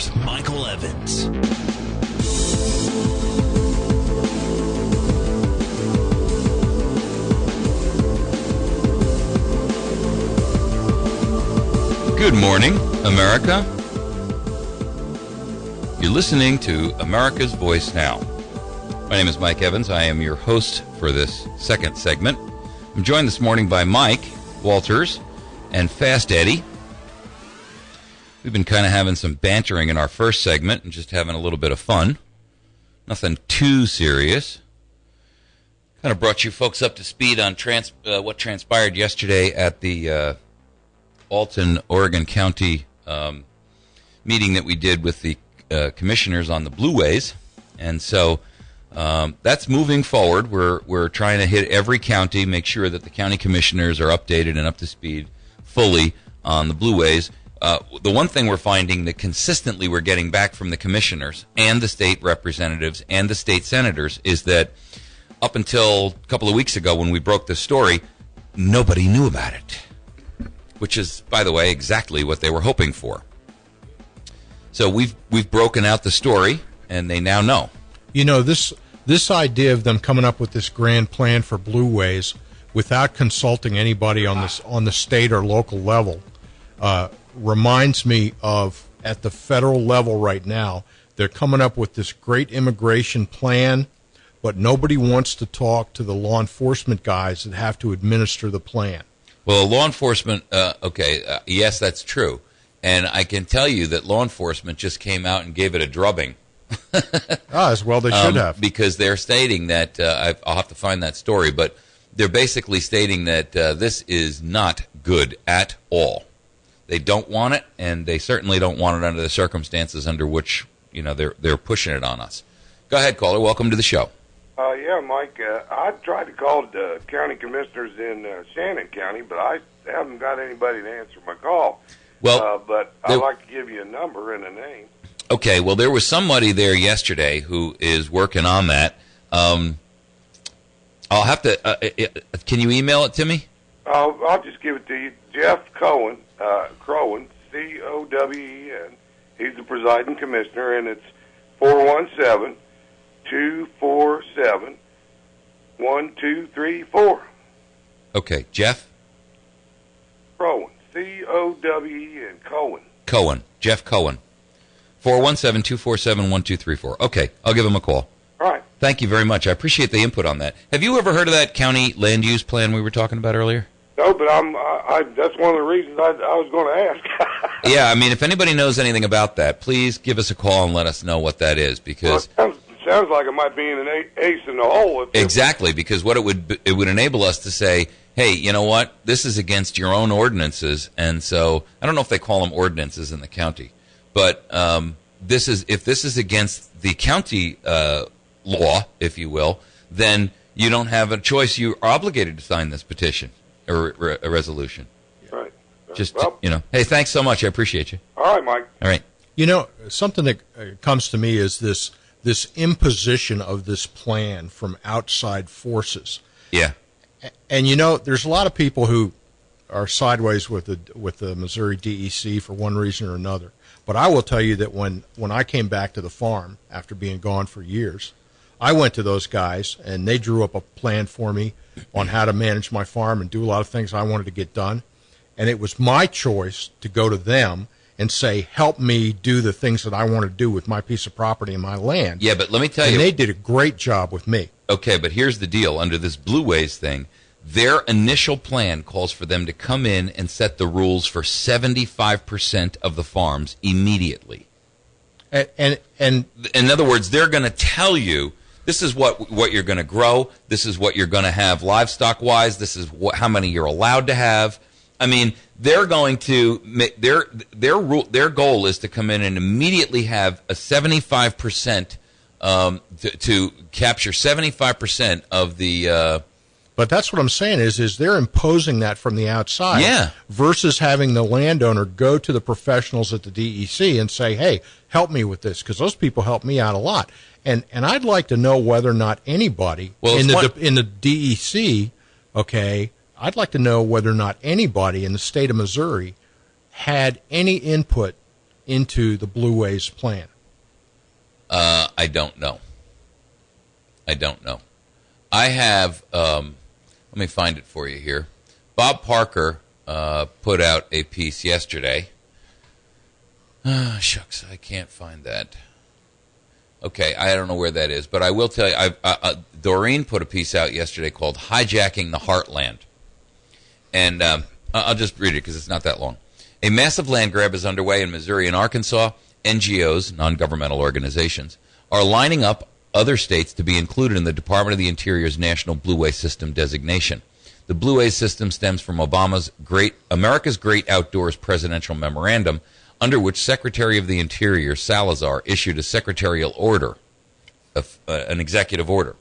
here's Michael Evans. Good morning, America. You're listening to America's Voice Now. My name is Mike Evans. I am your host for this second segment. I'm joined this morning by Mike Walters and Fast Eddie. We've been kind of having some bantering in our first segment and just having a little bit of fun. Nothing too serious. Kind of brought you folks up to speed on what transpired yesterday at the Alton, Oregon County meeting that we did with the commissioners on the Blueways. And so that's moving forward. We're trying to hit every county, make sure that the county commissioners are updated and up to speed fully on the Blueways. The one thing we're finding that consistently we're getting back from the commissioners and the state representatives and the state senators is that up until a couple of weeks ago when we broke this story, nobody knew about it, which is, by the way, exactly what they were hoping for. So we've broken out the story, and they now know. You know, this idea of them coming up with this grand plan for Blueways without consulting anybody on the state or local level reminds me of, at the federal level right now, they're coming up with this great immigration plan, but nobody wants to talk to the law enforcement guys that have to administer the plan. Well, law enforcement, yes, that's true. And I can tell you that law enforcement just came out and gave it a drubbing. As well they should have. Because they're stating that, I'll have to find that story, but they're basically stating that this is not good at all. They don't want it, and they certainly don't want it under the circumstances under which, they're pushing it on us. Go ahead, caller. Welcome to the show. Yeah, Mike, I tried to call the county commissioners in Shannon County, but I haven't got anybody to answer my call. Well, but I'd like to give you a number and a name. Okay, well, there was somebody there yesterday who is working on that. I'll have to, can you email it to me? I'll just give it to you. Jeff Cohen, Crowen, C-O-W-E-N. He's the presiding commissioner, and it's 417-247-1234. Okay, Jeff? Crowen, C-O-W-E-N, Cohen, Jeff Cohen. 417-247-1234. Okay, I'll give him a call. All right. Thank you very much. I appreciate the input on that. Have you ever heard of that county land use plan we were talking about earlier? No, but that's one of the reasons I was going to ask. Yeah, I mean, if anybody knows anything about that, please give us a call and let us know what that is, because it sounds like it might be an ace in the hole. Exactly, because what it would enable us to say, hey, you know what? This is against your own ordinances, and so I don't know if they call them ordinances in the county, but if this is against the county law, if you will, then you don't have a choice. You are obligated to sign this petition or a resolution. Right. Just hey, thanks so much. I appreciate you. All right, Mike. All right. Something that comes to me is this imposition of this plan from outside forces. Yeah. And there's a lot of people who are sideways with the Missouri DEC for one reason or another. But I will tell you that when I came back to the farm after being gone for years, I went to those guys and they drew up a plan for me on how to manage my farm and do a lot of things I wanted to get done. And it was my choice to go to them and say, help me do the things that I want to do with my piece of property and my land. Yeah, but let me tell you. And they did a great job with me. Okay, but here's the deal. Under this Blueways thing, their initial plan calls for them to come in and set the rules for 75% of the farms immediately. And in other words, they're going to tell you, this is what you're going to grow, this is what you're going to have livestock-wise, this is how many you're allowed to have. I mean, they're going to their goal is to come in and immediately have a 75% to capture 75% of the. But that's what I'm saying is they're imposing that from the outside. Yeah. Versus having the landowner go to the professionals at the DEC and say, hey, help me with this, because those people help me out a lot. And I'd like to know whether or not anybody in the DEC, okay, I'd like to know whether or not anybody in the state of Missouri had any input into the Blueways plan? I don't know. I have, let me find it for you here. Bob Parker put out a piece yesterday. Shucks, I can't find that. Okay, I don't know where that is, but I will tell you, Doreen put a piece out yesterday called Hijacking the Heartland. And I'll just read it because it's not that long. A massive land grab is underway in Missouri and Arkansas. NGOs, non-governmental organizations, are lining up other states to be included in the Department of the Interior's National Blueway System designation. The Blueway System stems from America's Great Outdoors Presidential Memorandum, under which Secretary of the Interior Salazar issued a secretarial order, an executive order.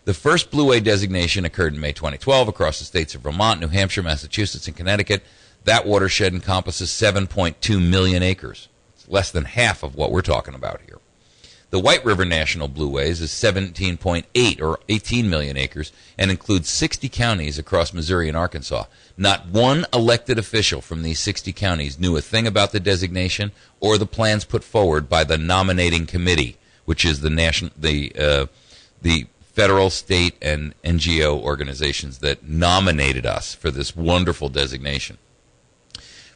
The first Blueway designation occurred in May 2012 across the states of Vermont, New Hampshire, Massachusetts, and Connecticut. That watershed encompasses 7.2 million acres. It's less than half of what we're talking about here. The White River National Blueways is 17.8 or 18 million acres and includes 60 counties across Missouri and Arkansas. Not one elected official from these 60 counties knew a thing about the designation or the plans put forward by the nominating committee, which is the federal, state, and NGO organizations that nominated us for this wonderful designation.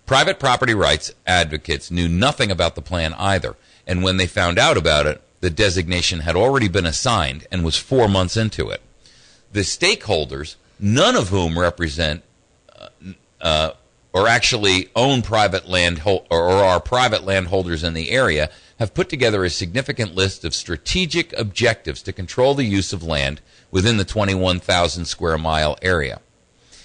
Private property rights advocates knew nothing about the plan either, and when they found out about it, the designation had already been assigned and was 4 months into it. The stakeholders, none of whom represent or actually own private land or are private landholders in the area, have put together a significant list of strategic objectives to control the use of land within the 21,000 square mile area.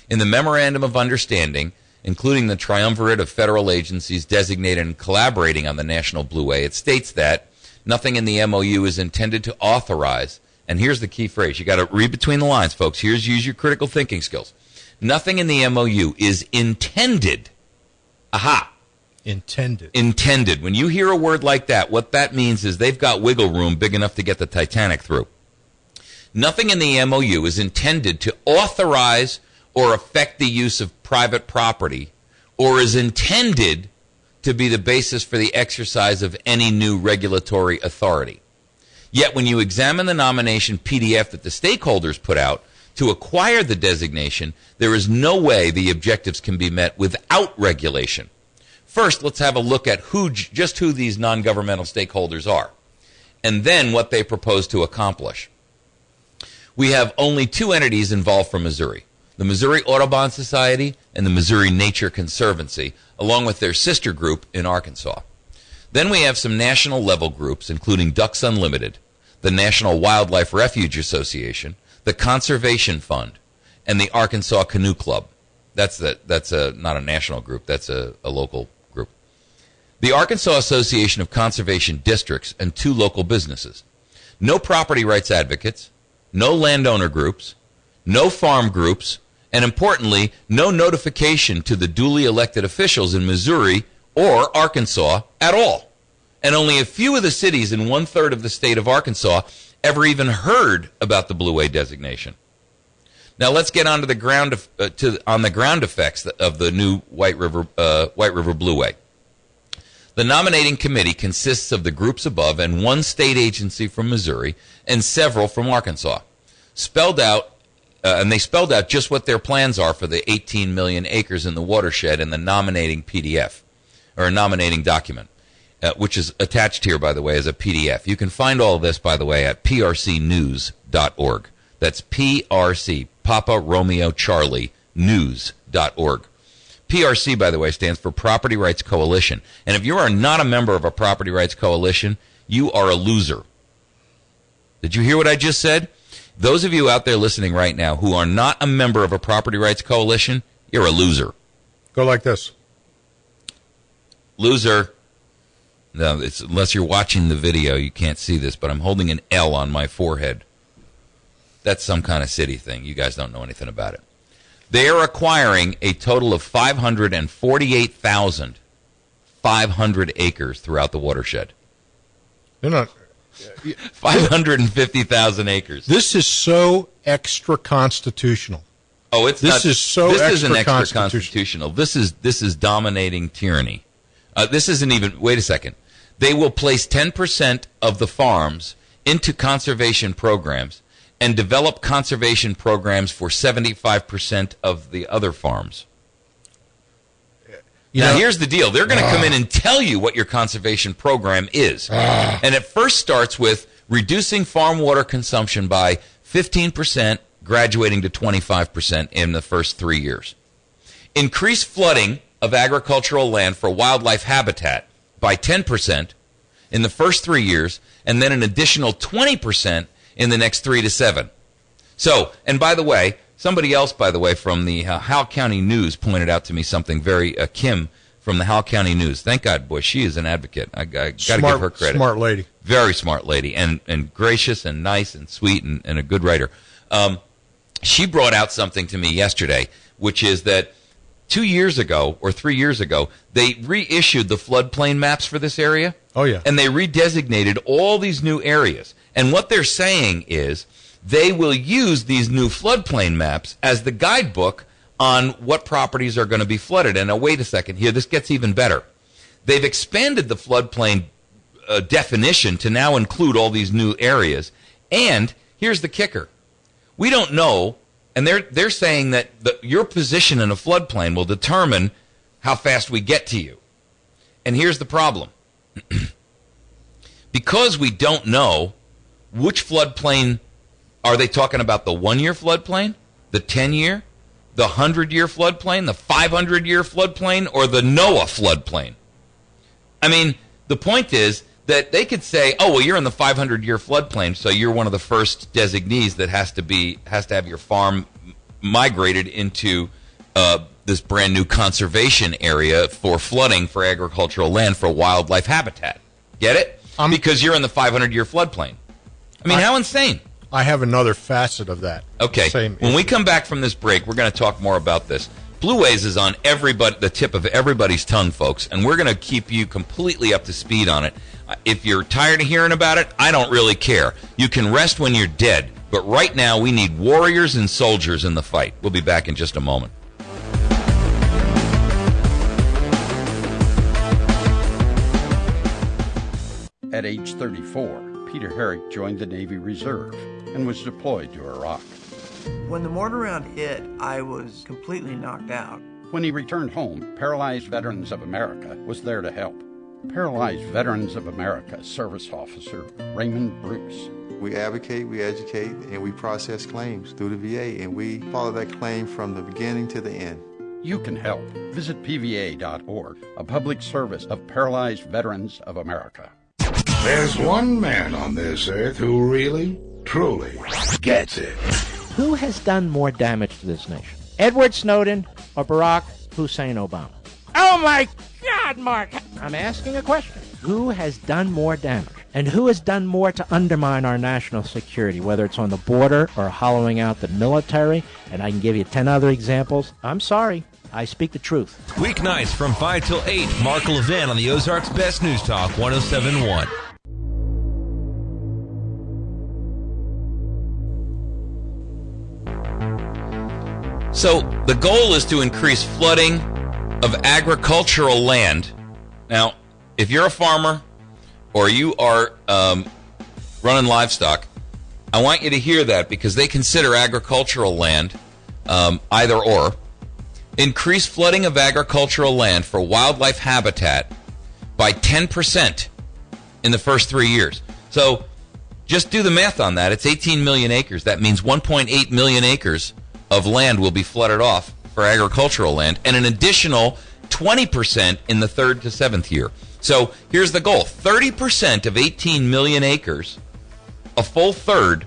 In the Memorandum of Understanding, including the triumvirate of federal agencies designated and collaborating on the National Blueway, it states that nothing in the MOU is intended to authorize, and here's the key phrase. You got to read between the lines, folks. Use your critical thinking skills. Nothing in the MOU is intended. Aha. Intended. When you hear a word like that, what that means is they've got wiggle room big enough to get the Titanic through. Nothing in the MOU is intended to authorize or affect the use of private property or is intended to be the basis for the exercise of any new regulatory authority. Yet when you examine the nomination PDF that the stakeholders put out to acquire the designation, there is no way the objectives can be met without regulation. First, let's have a look at who these non-governmental stakeholders are, and then what they propose to accomplish. We have only two entities involved from Missouri: the Missouri Audubon Society and the Missouri Nature Conservancy, along with their sister group in Arkansas. Then we have some national level groups, including Ducks Unlimited, the National Wildlife Refuge Association, the Conservation Fund, and the Arkansas Canoe Club. That's not a national group, that's a local group. The Arkansas Association of Conservation Districts, and two local businesses. No property rights advocates, no landowner groups, no farm groups, and importantly, no notification to the duly elected officials in Missouri or Arkansas at all. And only a few of the cities in 1/3 of the state of Arkansas ever even heard about the Blueway designation. Now let's get on to the ground effects of the new White River Blueway. The nominating committee consists of the groups above and one state agency from Missouri and several from Arkansas. And they spelled out just what their plans are for the 18 million acres in the watershed in the nominating PDF, or a nominating document, which is attached here, by the way, as a PDF. You can find all of this, by the way, at prcnews.org. That's PRC, Papa Romeo Charlie, news.org. PRC, by the way, stands for Property Rights Coalition. And if you are not a member of a property rights coalition, you are a loser. Did you hear what I just said? Those of you out there listening right now who are not a member of a property rights coalition, you're a loser. Go like this. Loser. No, unless you're watching the video, you can't see this, but I'm holding an L on my forehead. That's some kind of city thing. You guys don't know anything about it. They are acquiring a total of 548,500 acres throughout the watershed. They're not... 550,000 acres. This is so extra-constitutional. Oh, it's this not. Is so this isn't extra-constitutional. This is dominating tyranny. This isn't even, wait a second. They will place 10% of the farms into conservation programs and develop conservation programs for 75% of the other farms. Now, here's the deal. They're going to come in and tell you what your conservation program is. And it first starts with reducing farm water consumption by 15%, graduating to 25% in the first 3 years. Increase flooding of agricultural land for wildlife habitat by 10% in the first 3 years, and then an additional 20% in the next 3 to 7. So, and by the way, somebody else, by the way, from the Howell County News pointed out to me something very, Kim from the Howell County News. Thank God, boy, she is an advocate. I got to give her credit. Smart lady. Very smart lady, and gracious and nice and sweet and a good writer. She brought out something to me yesterday, which is that 2 years ago or 3 years ago, they reissued the floodplain maps for this area. Oh, yeah. And they redesignated all these new areas. And what they're saying is they will use these new floodplain maps as the guidebook on what properties are going to be flooded. And now, wait a second here. This gets even better. They've expanded the floodplain definition to now include all these new areas. And here's the kicker. We don't know, and they're saying that your position in a floodplain will determine how fast we get to you. And here's the problem. Because we don't know which floodplain, are they talking about the 1-year floodplain, the 10-year, the 100-year floodplain, the 500-year floodplain, or the Noah floodplain? I mean, the point is that they could say, oh, well, you're in the 500-year floodplain, so you're one of the first designees that has to have your farm migrated into this brand new conservation area for flooding for agricultural land for wildlife habitat. Get it? Because you're in the 500-year floodplain. I mean, how insane. I have another facet of that. Okay. Same when issue. we come back from this break, we're going to talk more about this. Blueways is on the tip of everybody's tongue, folks, and we're going to keep you completely up to speed on it. If you're tired of hearing about it, I don't really care. You can rest when you're dead, but right now we need warriors and soldiers in the fight. We'll be back in just a moment. At age 34, Peter Herrick joined the Navy Reserve and was deployed to Iraq. When the mortar round hit, I was completely knocked out. When he returned home, Paralyzed Veterans of America was there to help. Paralyzed Veterans of America Service Officer Raymond Bruce. We advocate, we educate, and we process claims through the VA, and we follow that claim from the beginning to the end. You can help. Visit pva.org, a public service of Paralyzed Veterans of America. There's one man on this earth who really, truly gets it. Who has done more damage to this nation? Edward Snowden or Barack Hussein Obama? Oh, my God, Mark! I'm asking a question. Who has done more damage? And who has done more to undermine our national security, whether it's on the border or hollowing out the military? And I can give you 10 other examples. I'm sorry. I speak the truth. Weeknights from 5 till 8, Mark Levin on the Ozarks Best News Talk 107.1. So the goal is to increase flooding of agricultural land. Now, if you're a farmer or you are running livestock, I want you to hear that because they consider agricultural land either or. Increase flooding of agricultural land for wildlife habitat by 10% in the first 3 years. So just do the math on that. It's 18 million acres. That means 1.8 million acres of land will be flooded off for agricultural land, and an additional 20% in the 3rd to 7th year. So here's the goal. 30% of 18 million acres, a full third,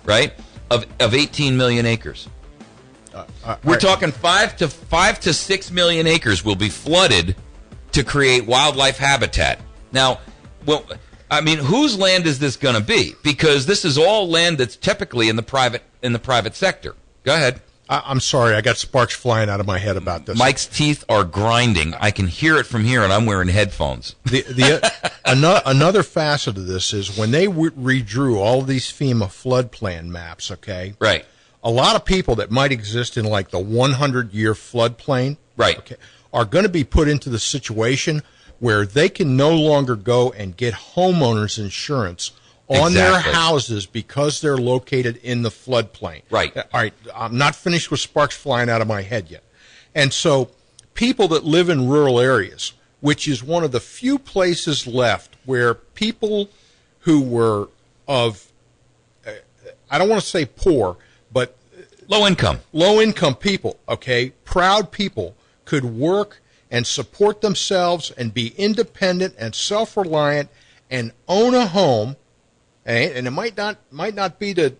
right, of 18 million acres. We're talking 5 to 6 million acres will be flooded to create wildlife habitat. Now, well, I mean, whose land is this going to be? Because this is all land that's typically in the private sector. Go ahead. I'm sorry, I got sparks flying out of my head about this. Mike's teeth are grinding. I can hear it from here, and I'm wearing headphones. Another facet of this is when they redrew all of these FEMA flood plan maps, okay? Right. A lot of people that might exist in like the 100-year floodplain, right, okay, are going to be put into the situation where they can no longer go and get homeowners insurance on their houses because they're located in the floodplain. Right. All right, I'm not finished with sparks flying out of my head yet. And so people that live in rural areas, which is one of the few places left where people who were of, I don't want to say poor, but low income people, okay, proud people could work and support themselves and be independent and self-reliant and own a home. And it might not be the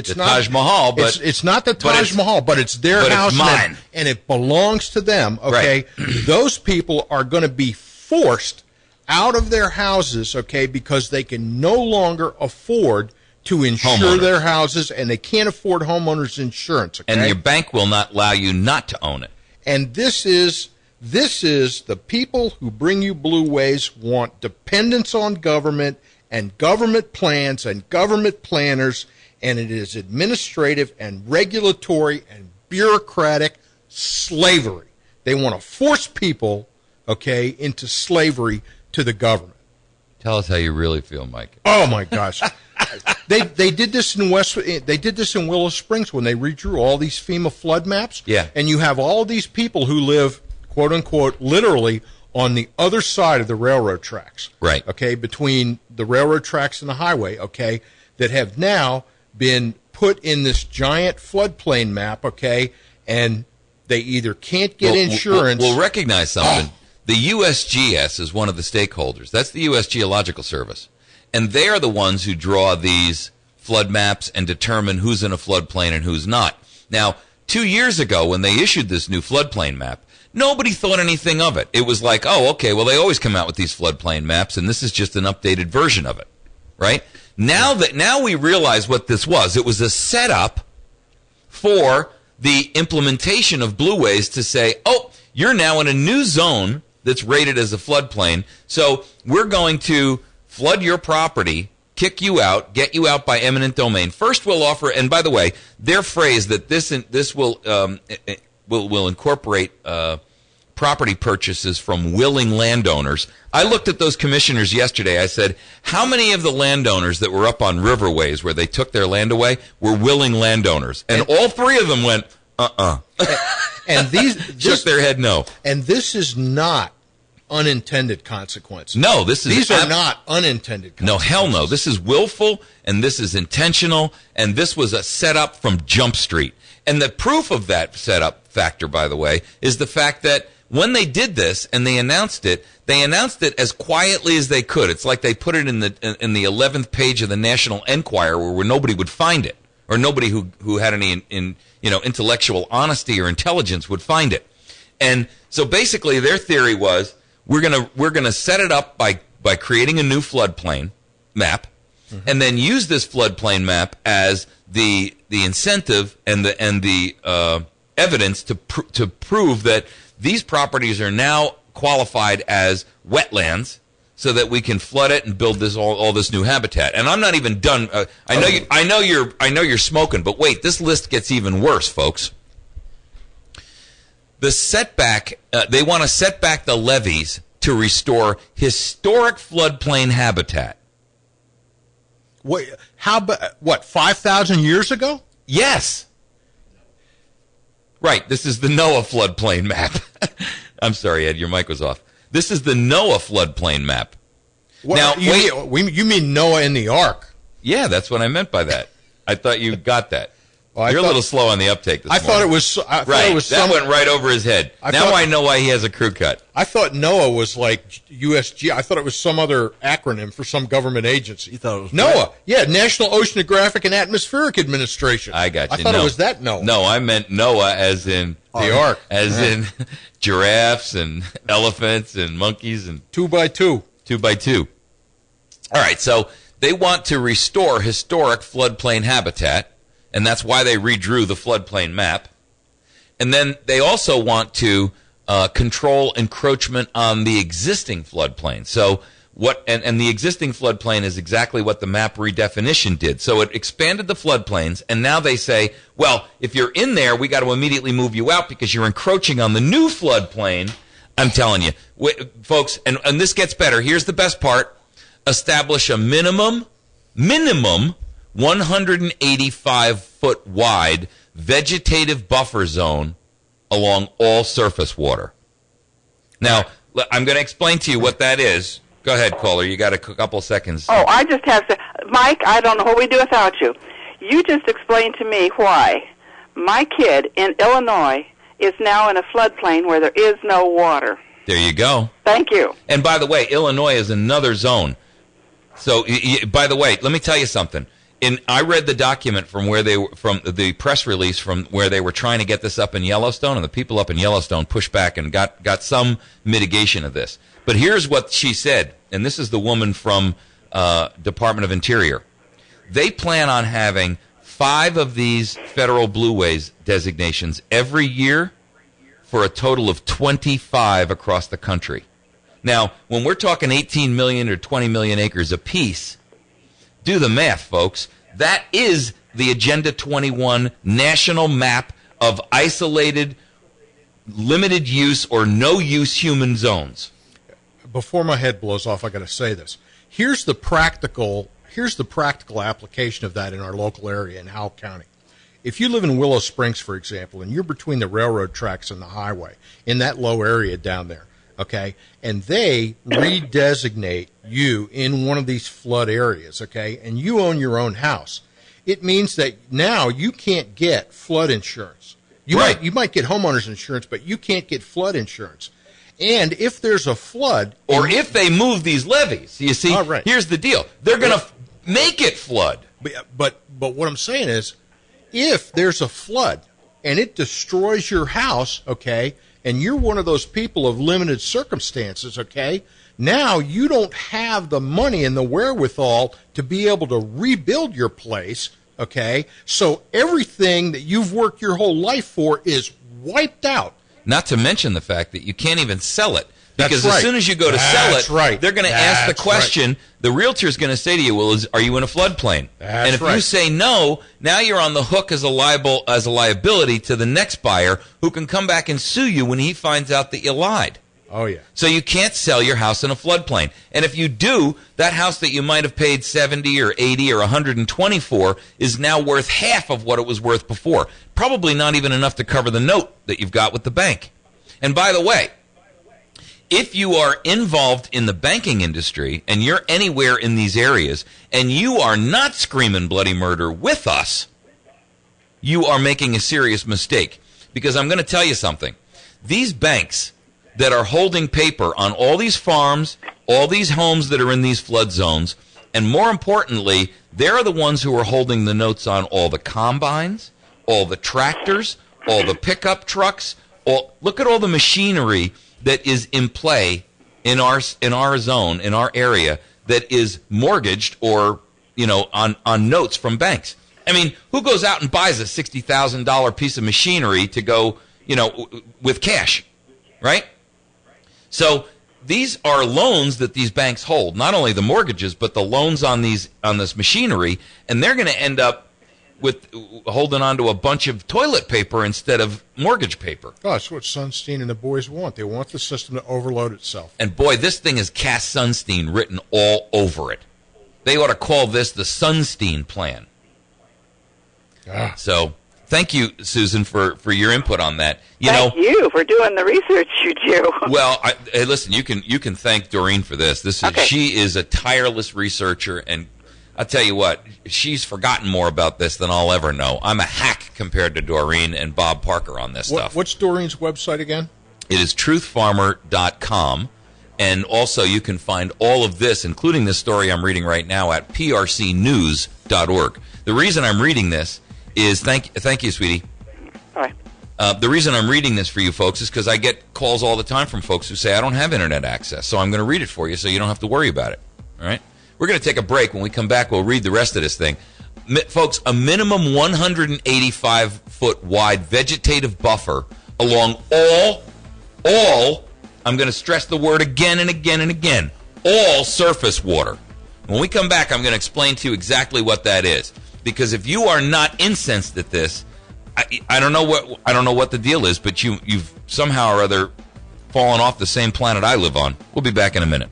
Taj Mahal, but it's not the Taj Mahal, but it's their house, it's mine. And it belongs to them. Okay, right. Those people are going to be forced out of their houses, okay, because they can no longer afford to insure their houses, and they can't afford homeowners insurance. Okay? And your bank will not allow you not to own it. And this is the people who bring you Blueways want dependence on government and government plans and government planners, and it is administrative and regulatory and bureaucratic slavery. They want to force people, okay, into slavery to the government. Tell us how you really feel, Mike. Oh my gosh. They did this in Willow Springs when they redrew all these FEMA flood maps. Yeah. And you have all these people who live, quote unquote, literally on the other side of the railroad tracks. Right. Okay, between the railroad tracks and the highway, okay, that have now been put in this giant floodplain map, okay, and they either can't get insurance. We'll recognize something. The USGS is one of the stakeholders. That's the U.S. Geological Service. And they are the ones who draw these flood maps and determine who's in a floodplain and who's not. Now, 2 years ago, when they issued this new floodplain map, nobody thought anything of it. It was like, oh, okay, well, they always come out with these floodplain maps, and this is just an updated version of it, right? Now we realize what this was. It was a setup for the implementation of Blueways to say, oh, you're now in a new zone that's rated as a floodplain, so we're going to flood your property, kick you out, get you out by eminent domain. First, we'll offer, and by the way, their phrase that this will incorporate property purchases from willing landowners. I looked at those commissioners yesterday. I said, how many of the landowners that were up on riverways where they took their land away were willing landowners? And all three of them went, And these shook their head no. And this is not unintended consequences. No, these are not unintended consequences. No, hell no. This is willful, and this is intentional, and this was a setup from Jump Street. And the proof of that setup factor, by the way, is the fact that when they did this and they announced it as quietly as they could. It's like they put it in the 11th page of the National Enquirer where nobody would find it, or nobody who had any intellectual honesty or intelligence would find it. And so basically their theory was we're gonna set it up by creating a new floodplain map, and then use this floodplain map as the incentive and the evidence to prove that these properties are now qualified as wetlands, so that we can flood it and build this all this new habitat. And I'm not even done. I know you're smoking, but wait, this list gets even worse, folks. The setback, they want to set back the levees to restore historic floodplain habitat. Wait, what, 5,000 years ago? Yes. Right, this is the NOAA floodplain map. I'm sorry, Ed, your mic was off. This is the NOAA floodplain map. Well, now, you mean Noah in the Ark? Yeah, that's what I meant by that. I thought you got that. Well, You're a little slow on the uptake this morning. Thought it was. That went right over his head. I know why he has a crew cut. I thought NOAA was like USG. I thought it was some other acronym for some government agency. You thought it was NOAA? Yeah, National Oceanographic and Atmospheric Administration. I got you. I thought it was that NOAA. No, I meant NOAA as in the Ark, as in giraffes and elephants and monkeys and 2x2. 2x2. All right, so they want to restore historic floodplain habitat. And that's why they redrew the floodplain map. And then they also want to control encroachment on the existing floodplain. So and the existing floodplain is exactly what the map redefinition did. So it expanded the floodplains, and now they say, well, if you're in there, we got to immediately move you out because you're encroaching on the new floodplain I'm telling you. Folks, and this gets better. Here's the best part. Establish a minimum 185-foot wide vegetative buffer zone along all surface water. Now, I'm going to explain to you what that is. Go ahead, caller. You got a couple seconds. Oh, I just have to... Mike, I don't know what we do without you. You just explained to me why my kid in Illinois is now in a floodplain where there is no water. There you go. Thank you. And by the way, Illinois is another zone. So, by the way, let me tell you something. I read the document from the press release from where they were trying to get this up in Yellowstone, and the people up in Yellowstone pushed back and got some mitigation of this. But here's what she said, and this is the woman from Department of Interior. They plan on having 5 of these federal Blueways designations every year for a total of 25 across the country. Now, when we're talking 18 million or 20 million acres apiece, do the math, folks. That is the Agenda 21 national map of isolated, limited use or no use human zones. Before my head blows off, I got to say this. Here's the practical application of that in our local area in Howell County. If you live in Willow Springs, for example, and you're between the railroad tracks and the highway, in that low area down there, okay, and they redesignate you in one of these flood areas, okay, and you own your own house, it means that now you can't get flood insurance. You might get homeowners insurance, but you can't get flood insurance. And if there's a flood, or if they move these levees, you see, here's the deal: they're going to make it flood. But what I'm saying is, if there's a flood and it destroys your house, okay, and you're one of those people of limited circumstances, okay, now you don't have the money and the wherewithal to be able to rebuild your place, okay, so everything that you've worked your whole life for is wiped out. Not to mention the fact that you can't even sell it. Because as soon as you go to sell it, they're going to ask the question. The realtor's going to say to you, well, are you in a floodplain? And if you say no, now you're on the hook as a liability to the next buyer who can come back and sue you when he finds out that you lied. Oh, yeah. So you can't sell your house in a floodplain. And if you do, that house that you might have paid $70 or $80 or $120 for is now worth half of what it was worth before. Probably not even enough to cover the note that you've got with the bank. And by the way, if you are involved in the banking industry and you're anywhere in these areas and you are not screaming bloody murder with us, you are making a serious mistake. Because I'm going to tell you something. These banks that are holding paper on all these farms, all these homes that are in these flood zones, and more importantly, they're the ones who are holding the notes on all the combines, all the tractors, all the pickup trucks. Look at all the machinery that is in play in our zone, in our area, that is mortgaged or, on notes from banks. I mean, who goes out and buys a $60,000 piece of machinery to go, with cash, right? So these are loans that these banks hold, not only the mortgages, but the loans on this machinery, and they're going to end up with holding on to a bunch of toilet paper instead of mortgage paper. Oh, that's what Sunstein and the boys want. They want the system to overload itself. And boy, this thing has Cass Sunstein written all over it. They ought to call this the Sunstein Plan. So thank you, Susan, for your input on that. Thank you for doing the research you do. Well, hey, listen, you can thank Doreen for this. She is a tireless researcher, and I'll tell you what, she's forgotten more about this than I'll ever know. I'm a hack compared to Doreen and Bob Parker on this stuff. What's Doreen's website again? It is truthfarmer.com, and also you can find all of this, including this story I'm reading right now, at prcnews.org. The reason I'm reading this is, thank you, sweetie. All right. The reason I'm reading this for you folks is because I get calls all the time from folks who say, I don't have internet access, so I'm going to read it for you so you don't have to worry about it. All right? We're going to take a break. When we come back, we'll read the rest of this thing. Folks, a minimum 185-foot wide vegetative buffer along all, I'm going to stress the word again and again and again, all surface water. When we come back, I'm going to explain to you exactly what that is. Because if you are not incensed at this, I don't know what the deal is, but you've somehow or other fallen off the same planet I live on. We'll be back in a minute.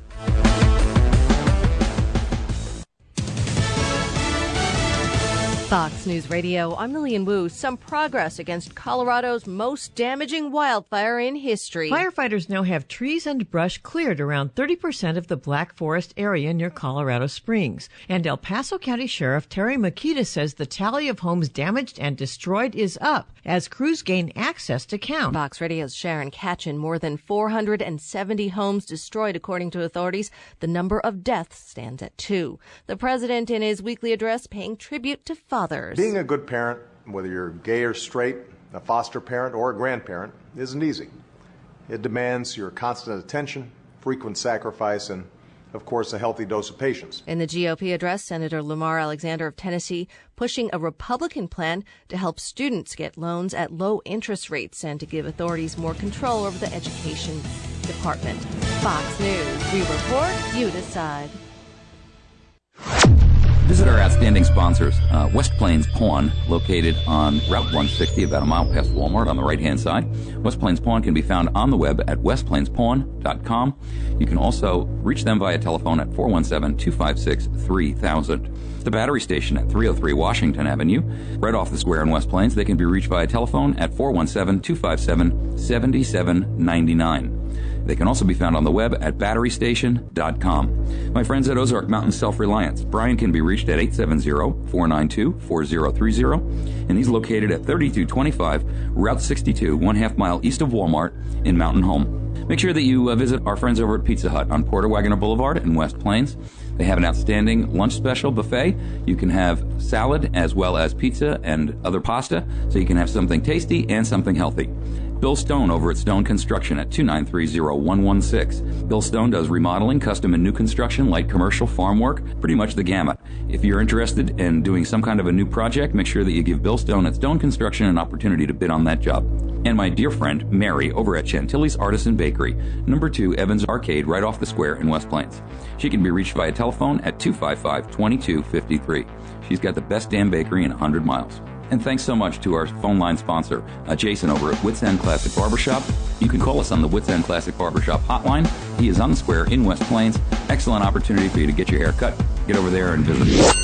Fox News Radio, I'm Lillian Wu. Some progress against Colorado's most damaging wildfire in history. Firefighters now have trees and brush cleared around 30% of the Black Forest area near Colorado Springs. And El Paso County Sheriff Terry Makita says the tally of homes damaged and destroyed is up as crews gain access to count. Fox Radio's Sharon Katchen, more than 470 homes destroyed according to authorities. The number of deaths stands at 2. The president in his weekly address paying tribute to fathers. Being a good parent, whether you're gay or straight, a foster parent or a grandparent, isn't easy. It demands your constant attention, frequent sacrifice, and, of course, a healthy dose of patience. In the GOP address, Senator Lamar Alexander of Tennessee pushing a Republican plan to help students get loans at low interest rates and to give authorities more control over the education department. Fox News. We report, you decide. Visit our outstanding sponsors, West Plains Pawn, located on Route 160, about a mile past Walmart on the right-hand side. West Plains Pawn can be found on the web at westplainspawn.com. You can also reach them via telephone at 417-256-3000. The battery station at 303 Washington Avenue, right off the square in West Plains. They can be reached via telephone at 417-257-7799. They can also be found on the web at batterystation.com. My friends at Ozark Mountain Self-Reliance. Brian can be reached at 870-492-4030, and he's located at 3225 Route 62, 1/2 mile east of Walmart in Mountain Home. Make sure that you visit our friends over at Pizza Hut on Porter Wagoner Boulevard in West Plains. They have an outstanding lunch special buffet. You can have salad as well as pizza and other pasta, so you can have something tasty and something healthy. Bill Stone over at Stone Construction at 2930116. Bill Stone does remodeling, custom and new construction, light commercial, farm work, pretty much the gamut. If you're interested in doing some kind of a new project, make sure that you give Bill Stone at Stone Construction an opportunity to bid on that job. And my dear friend, Mary, over at Chantilly's Artisan Bakery, number 2 Evans Arcade, right off the square in West Plains. She can be reached via telephone at 255-2253. She's got the best damn bakery in 100 miles. And thanks so much to our phone line sponsor, Jason over at Wits End Classic Barbershop. You can call us on the Wits End Classic Barbershop hotline. He is on the square in West Plains. Excellent opportunity for you to get your hair cut. Get over there and visit.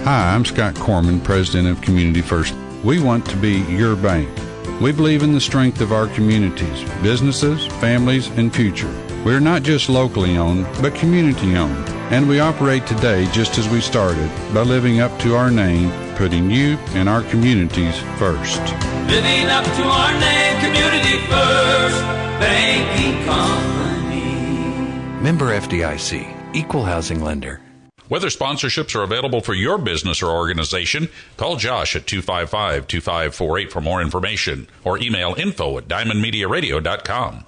Hi, I'm Scott Corman, President of Community First. We want to be your bank. We believe in the strength of our communities, businesses, families, and future. We're not just locally owned, but community owned. And we operate today just as we started, by living up to our name, putting you and our communities first. Living up to our name, community first, banking company. Member FDIC, equal housing lender. Whether sponsorships are available for your business or organization, call Josh at 255-2548 for more information, or email info@diamondmediaradio.com.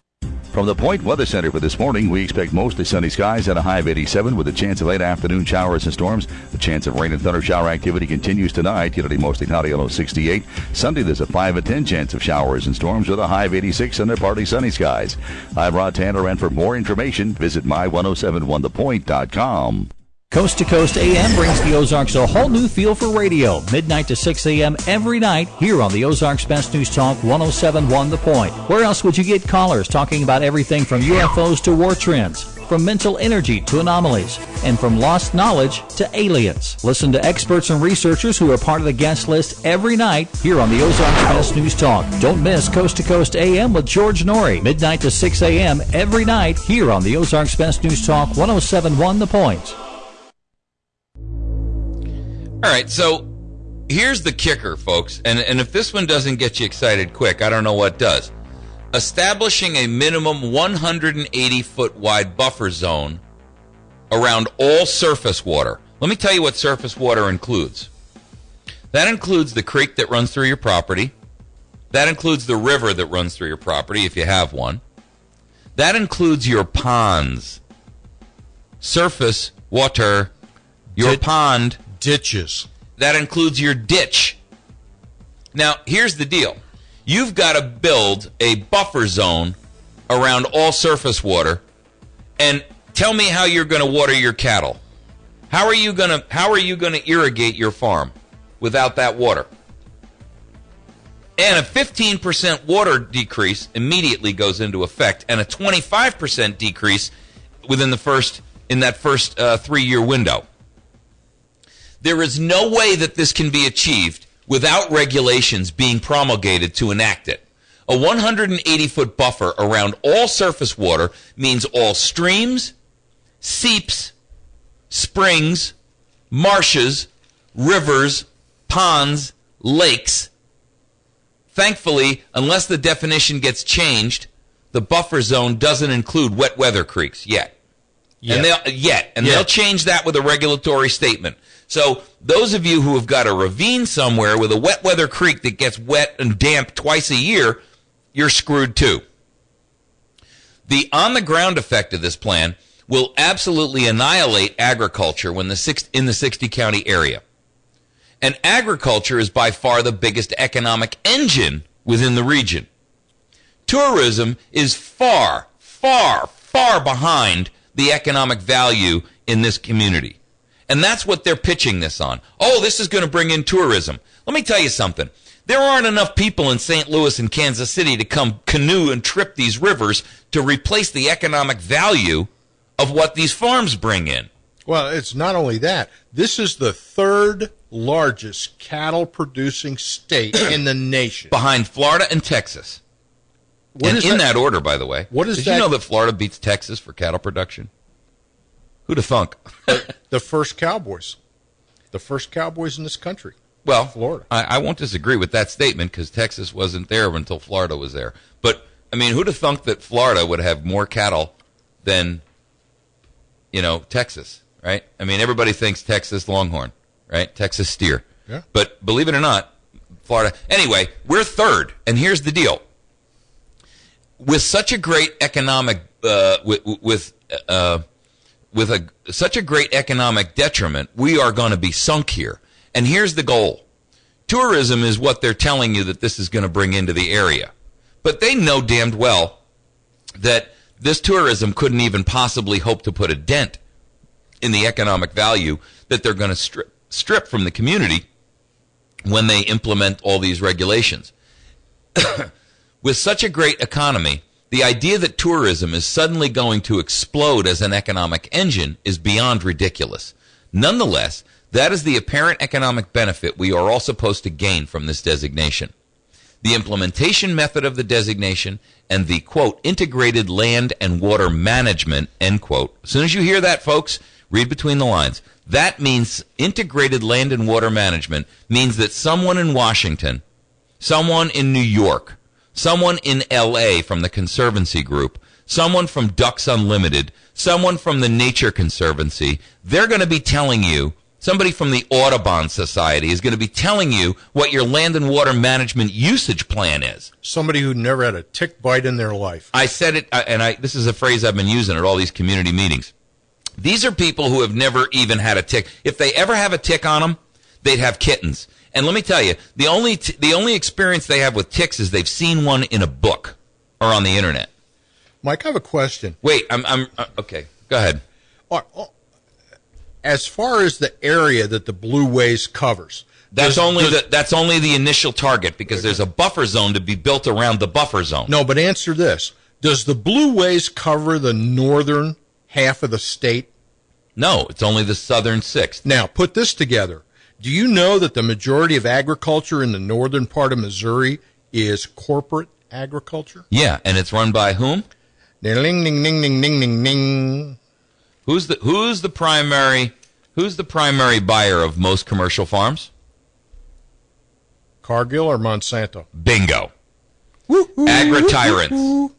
From the Point Weather Center for this morning, we expect mostly sunny skies and a high of 87 with a chance of late afternoon showers and storms. The chance of rain and thunder shower activity continues tonight. Humidity mostly cloudy, low 68. Sunday, there's a 5 and 10 chance of showers and storms with a high of 86 and partly sunny skies. I'm Rod Tanner, and for more information, visit my1071thepoint.com. Coast to Coast AM brings the Ozarks a whole new feel for radio. Midnight to 6 a.m. every night here on the Ozarks Best News Talk 107.1 The Point. Where else would you get callers talking about everything from UFOs to war trends, from mental energy to anomalies, and from lost knowledge to aliens? Listen to experts and researchers who are part of the guest list every night here on the Ozarks Best News Talk. Don't miss Coast to Coast AM with George Norrie. Midnight to 6 a.m. every night here on the Ozarks Best News Talk 107.1 The Point. All right, so here's the kicker, folks, and if this one doesn't get you excited quick, I don't know what does. Establishing a minimum 180-foot wide buffer zone around all surface water. Let me tell you what surface water includes. That includes the creek that runs through your property. That includes the river that runs through your property, if you have one. That includes your ponds. Surface water, your pond. Ditches. That includes your ditch. Now, here's the deal. You've got to build a buffer zone around all surface water, and tell me how you're going to water your cattle. How are you going to irrigate your farm without that water? And a 15% water decrease immediately goes into effect, and a 25% decrease within that first 3-year window. There is no way that this can be achieved without regulations being promulgated to enact it. A 180-foot buffer around all surface water means all streams, seeps, springs, marshes, rivers, ponds, lakes. Thankfully, unless the definition gets changed, the buffer zone doesn't include wet weather creeks yet. And they'll change that with a regulatory statement. So those of you who have got a ravine somewhere with a wet weather creek that gets wet and damp twice a year, you're screwed too. The on-the-ground effect of this plan will absolutely annihilate agriculture in the 60-county area. And agriculture is by far the biggest economic engine within the region. Tourism is far, far, far behind the economic value in this community. And that's what they're pitching this on. Oh, this is going to bring in tourism. Let me tell you something. There aren't enough people in St. Louis and Kansas City to come canoe and trip these rivers to replace the economic value of what these farms bring in. Well, it's not only that. This is the third largest cattle-producing state in the nation. Behind Florida and Texas. And in that order, by the way. Did you know that Florida beats Texas for cattle production? Who'd have thunk? The first cowboys. The first cowboys in this country. Well, Florida. I won't disagree with that statement because Texas wasn't there until Florida was there. But, I mean, who'd have thunk that Florida would have more cattle than, Texas, right? I mean, everybody thinks Texas Longhorn, right? Texas steer. Yeah. But believe it or not, Florida. Anyway, we're third, and here's the deal. With such a great economic, such a great economic detriment, we are going to be sunk here. And here's the goal. Tourism is what they're telling you that this is going to bring into the area. But they know damned well that this tourism couldn't even possibly hope to put a dent in the economic value that they're going to strip from the community when they implement all these regulations. With such a great economy, the idea that tourism is suddenly going to explode as an economic engine is beyond ridiculous. Nonetheless, that is the apparent economic benefit we are all supposed to gain from this designation. The implementation method of the designation and the, quote, integrated land and water management, end quote. As soon as you hear that, folks, read between the lines. That means integrated land and water management means that someone in Washington, someone in New York, someone in L.A. from the Conservancy Group, someone from Ducks Unlimited, someone from the Nature Conservancy, they're going to be telling you, somebody from the Audubon Society is going to be telling you what your land and water management usage plan is. Somebody who never had a tick bite in their life. I said it, and this is a phrase I've been using at all these community meetings. These are people who have never even had a tick. If they ever have a tick on them, they'd have kittens. And let me tell you, the only experience they have with ticks is they've seen one in a book or on the internet. Mike, I have a question. Wait, I'm okay. Go ahead. As far as the area that the Blueways covers, that's only the initial target because there's a buffer zone to be built around the buffer zone. No, but answer this: does the Blueways cover the northern half of the state? No, it's only the southern sixth. Now, put this together. Do you know that the majority of agriculture in the northern part of Missouri is corporate agriculture? Yeah, and it's run by whom? Ding, ding, ding, ding, ding, ding, ding. Who's the primary buyer of most commercial farms? Cargill or Monsanto? Bingo. Agri-tyrants.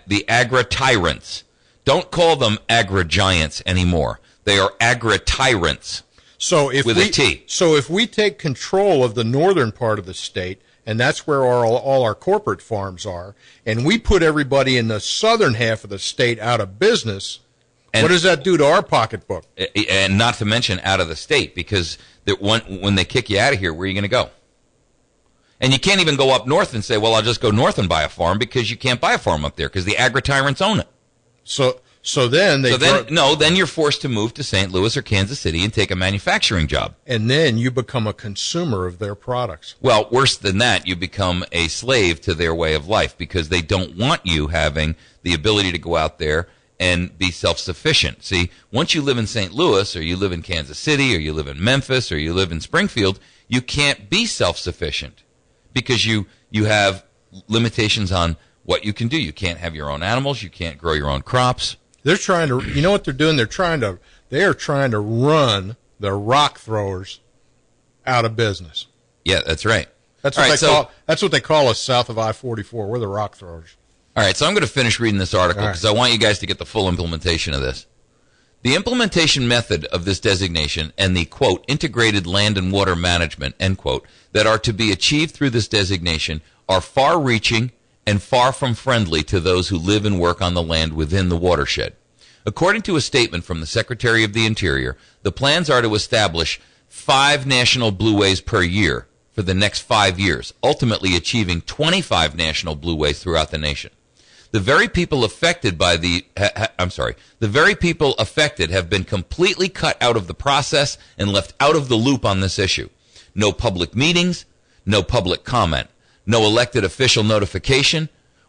The agri-tyrants. Don't call them agri-giants anymore. They are agri-tyrants. So if a T. So if we take control of the northern part of the state, and that's where all our corporate farms are, and we put everybody in the southern half of the state out of business, what does that do to our pocketbook? And not to mention out of the state, because when they kick you out of here, where are you going to go? And you can't even go up north and say, well, I'll just go north and buy a farm, because you can't buy a farm up there because the agri-tyrants own it. So then then you're forced to move to St. Louis or Kansas City and take a manufacturing job. And then you become a consumer of their products. Well, worse than that, you become a slave to their way of life because they don't want you having the ability to go out there and be self-sufficient. See, once you live in St. Louis or you live in Kansas City or you live in Memphis or you live in Springfield, you can't be self-sufficient because you have limitations on what you can do. You can't have your own animals. You can't grow your own crops. They're trying to, you know what they're doing? They are trying to run the rock throwers out of business. Yeah, that's right. That's what they call us south of I-44. We're the rock throwers. All right, so I'm going to finish reading this article because I want you guys to get the full implementation of this. The implementation method of this designation and the, quote, integrated land and water management, end quote, that are to be achieved through this designation are far-reaching and far from friendly to those who live and work on the land within the watershed. According to a statement from the Secretary of the Interior, the plans are to establish 5 national blueways per year for the next 5 years, ultimately achieving 25 national blueways throughout the nation. The very people affected have been completely cut out of the process and left out of the loop on this issue. No public meetings, no public comment, no elected official notification,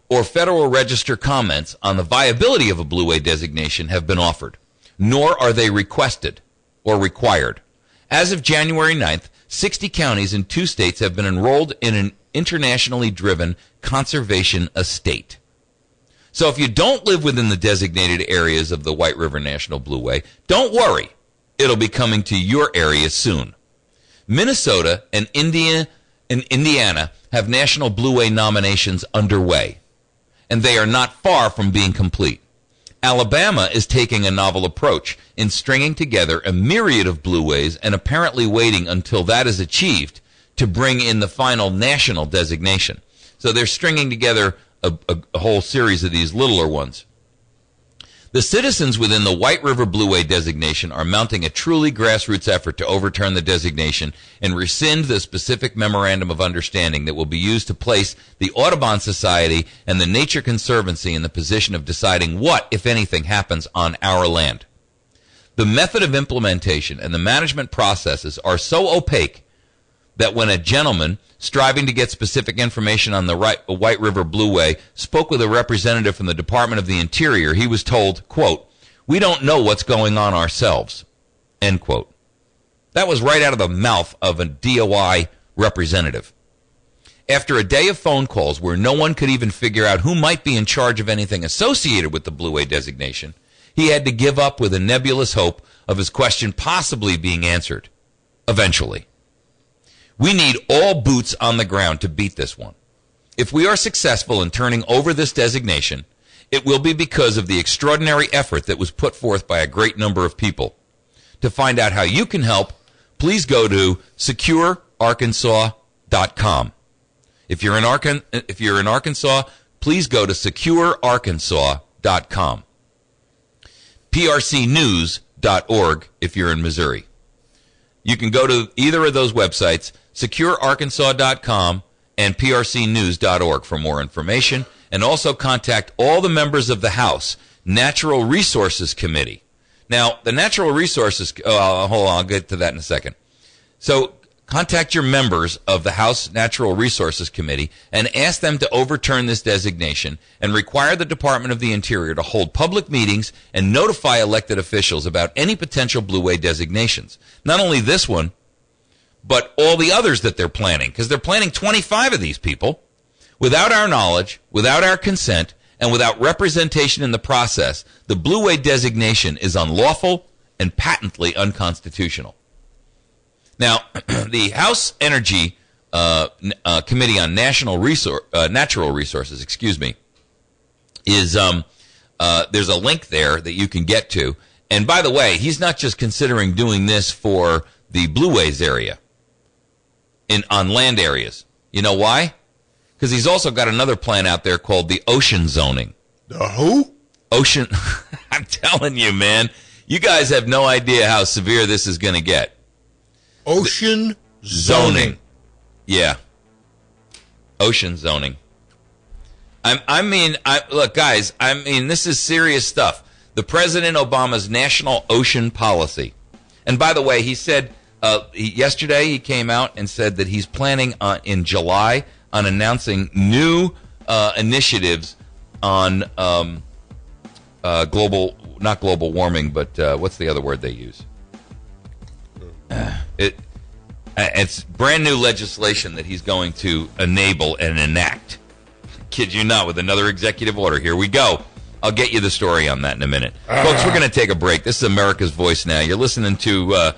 or Federal Register comments on the viability of a blueway designation have been offered, nor are they requested or required. As of January 9th, 60 counties in 2 states have been enrolled in an internationally driven conservation estate. So if you don't live within the designated areas of the White River National Blueway, don't worry. It'll be coming to your area soon. Minnesota and Indiana have National Blueway nominations underway, and they are not far from being complete. Alabama is taking a novel approach in stringing together a myriad of blueways and apparently waiting until that is achieved to bring in the final national designation. So they're stringing together a whole series of these littler ones. The citizens within the White River Blueway designation are mounting a truly grassroots effort to overturn the designation and rescind the specific memorandum of understanding that will be used to place the Audubon Society and the Nature Conservancy in the position of deciding what, if anything, happens on our land. The method of implementation and the management processes are so opaque that when a gentleman striving to get specific information on the White River Blueway spoke with a representative from the Department of the Interior, he was told, quote, "We don't know what's going on ourselves," end quote. That was right out of the mouth of a DOI representative. After a day of phone calls where no one could even figure out who might be in charge of anything associated with the Blueway designation, he had to give up with a nebulous hope of his question possibly being answered eventually. We need all boots on the ground to beat this one. If we are successful in turning over this designation, it will be because of the extraordinary effort that was put forth by a great number of people. To find out how you can help, please go to securearkansas.com. If you're in Arkansas, please go to securearkansas.com. prcnews.org if you're in Missouri. You can go to either of those websites, securearkansas.com and prcnews.org for more information, and also contact all the members of the House Natural Resources Committee. Now, the Natural Resources, hold on, I'll get to that in a second. So contact your members of the House Natural Resources Committee and ask them to overturn this designation and require the Department of the Interior to hold public meetings and notify elected officials about any potential blueway designations. Not only this one, but all the others that they're planning, because they're planning 25 of these people without our knowledge, without our consent, and without representation in the process. The blueway designation is unlawful and patently unconstitutional. Now, the House Energy Committee on Natural Resources, is there's a link there that you can get to. And by the way, he's not just considering doing this for the Blueways area on land areas. You know why? Because he's also got another plan out there called the ocean zoning. The who? Ocean. I'm telling you, man. You guys have no idea how severe this is going to get. Ocean zoning. Yeah. Ocean zoning. Look, guys, this is serious stuff. the President Obama's national ocean policy. And by the way, he said yesterday he came out and said that he's planning in July on announcing new initiatives on not global warming, but what's the other word they use? It's brand new legislation that he's going to enable and enact. Kid you not, with another executive order. Here we go. I'll get you the story on that in a minute. Folks, we're going to take a break. This is America's Voice Now. You're listening to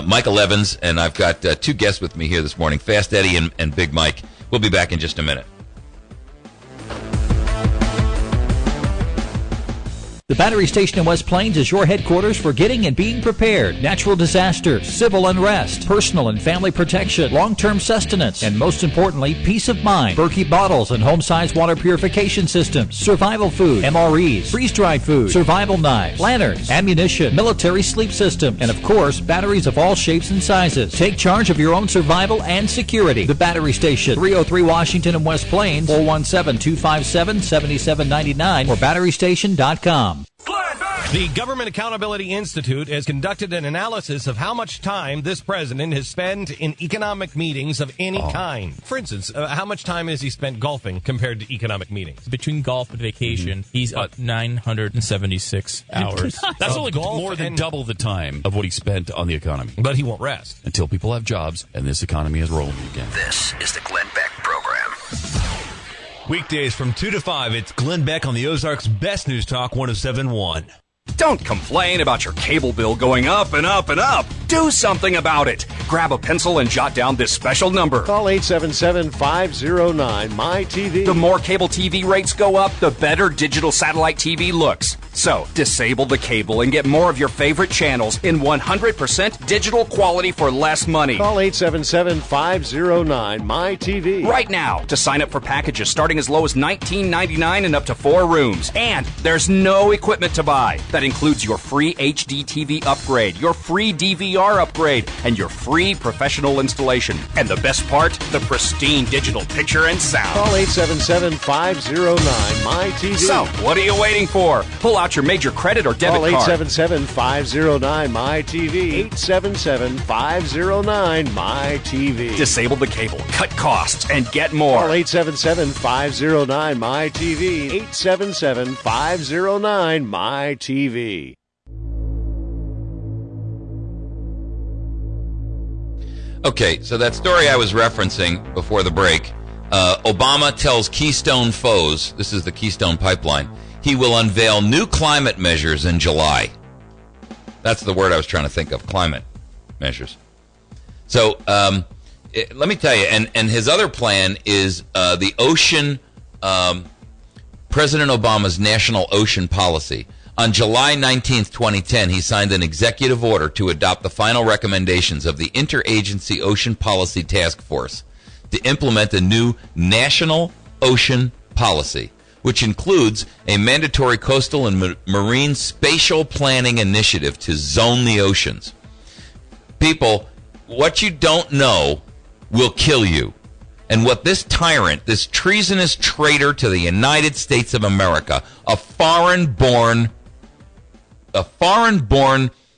Michael Evans, and I've got two guests with me here this morning, Fast Eddie and Big Mike. We'll be back in just a minute. The Battery Station in West Plains is your headquarters for getting and being prepared. Natural disasters, civil unrest, personal and family protection, long-term sustenance, and most importantly, peace of mind. Berkey bottles and home-sized water purification systems, survival food, MREs, freeze-dried food, survival knives, lanterns, ammunition, military sleep system, and of course, batteries of all shapes and sizes. Take charge of your own survival and security. The Battery Station, 303 Washington and West Plains, 417-257-7799 or batterystation.com. The Government Accountability Institute has conducted an analysis of how much time this president has spent in economic meetings of any kind. For instance, how much time has he spent golfing compared to economic meetings? Between golf and vacation, he's at 976 hours. That's only more than double the time of what he spent on the economy. But he won't rest. Until people have jobs and this economy is rolling again. This is the Glenn Beck Program. Weekdays from 2 to 5, it's Glenn Beck on the Ozarks Best News Talk 107.1. Don't complain about your cable bill going up and up and up. Do something about it. Grab a pencil and jot down this special number. Call 877-509-MY-TV. The more cable TV rates go up, the better digital satellite TV looks. So, disable the cable and get more of your favorite channels in 100% digital quality for less money. Call 877-509-MY-TV. Right now to sign up for packages starting as low as $19.99 and up to 4 rooms. And there's no equipment to buy. That includes your free HD TV upgrade, your free DVR upgrade, and your free professional installation. And the best part, the pristine digital picture and sound. Call 877-509-MY-TV. So, what are you waiting for? Pull out your major credit or debit card. Call 877-509-MY-TV. 877-509-MY-TV. Disable the cable, cut costs, and get more. Call 877-509-MY-TV. 877-509-MY-TV. Okay, so that story I was referencing before the break, Obama tells Keystone foes, this is the Keystone Pipeline, he will unveil new climate measures in July. That's the word I was trying to think of, climate measures. So let me tell you, and his other plan is the ocean, President Obama's national ocean policy. On July 19th, 2010, he signed an executive order to adopt the final recommendations of the Interagency Ocean Policy Task Force to implement a new national ocean policy, which includes a mandatory coastal and marine spatial planning initiative to zone the oceans. People, what you don't know will kill you. And what this tyrant, this treasonous traitor to the United States of America, a foreign-born